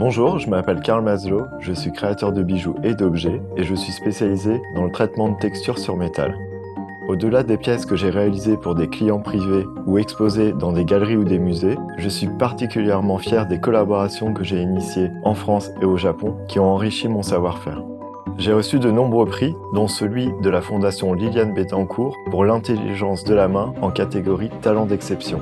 Bonjour, je m'appelle Karl Maslow, je suis créateur de bijoux et d'objets et je suis spécialisé dans le traitement de textures sur métal. Au-delà des pièces que j'ai réalisées pour des clients privés ou exposées dans des galeries ou des musées, je suis particulièrement fier des collaborations que j'ai initiées en France et au Japon qui ont enrichi mon savoir-faire. J'ai reçu de nombreux prix, dont celui de la Fondation Liliane Bettencourt pour l'intelligence de la main en catégorie talent d'exception.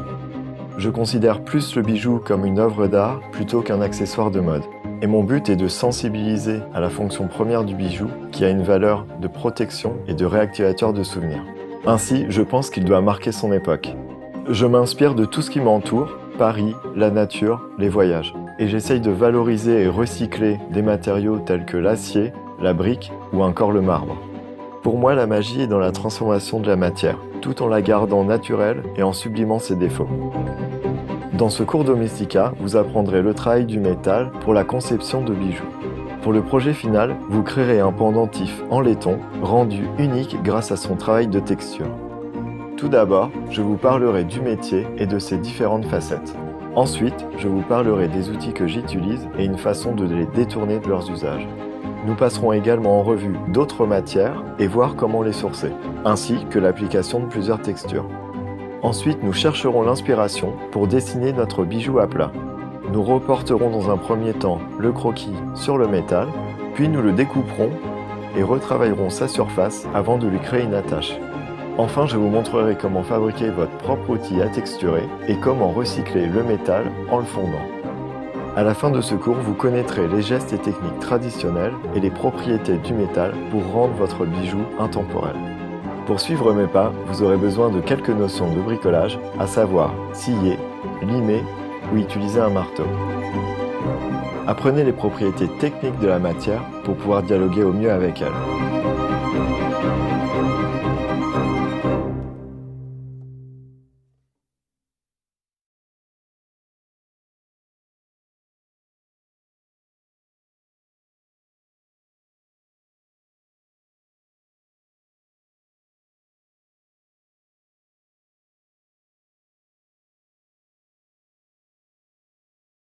Je considère plus le bijou comme une œuvre d'art plutôt qu'un accessoire de mode. Et mon but est de sensibiliser à la fonction première du bijou qui a une valeur de protection et de réactivateur de souvenirs. Ainsi, je pense qu'il doit marquer son époque. Je m'inspire de tout ce qui m'entoure, Paris, la nature, les voyages. Et j'essaye de valoriser et recycler des matériaux tels que l'acier, la brique ou encore le marbre. Pour moi, la magie est dans la transformation de la matière, tout en la gardant naturelle et en sublimant ses défauts. Dans ce cours Domestika, vous apprendrez le travail du métal pour la conception de bijoux. Pour le projet final, vous créerez un pendentif en laiton, rendu unique grâce à son travail de texture. Tout d'abord, je vous parlerai du métier et de ses différentes facettes. Ensuite, je vous parlerai des outils que j'utilise et une façon de les détourner de leurs usages. Nous passerons également en revue d'autres matières et voir comment les sourcer, ainsi que l'application de plusieurs textures. Ensuite, nous chercherons l'inspiration pour dessiner notre bijou à plat. Nous reporterons dans un premier temps le croquis sur le métal, puis nous le découperons et retravaillerons sa surface avant de lui créer une attache. Enfin, je vous montrerai comment fabriquer votre propre outil à texturer et comment recycler le métal en le fondant. À la fin de ce cours, vous connaîtrez les gestes et techniques traditionnels et les propriétés du métal pour rendre votre bijou intemporel. Pour suivre mes pas, vous aurez besoin de quelques notions de bricolage, à savoir scier, limer ou utiliser un marteau. Apprenez les propriétés techniques de la matière pour pouvoir dialoguer au mieux avec elle.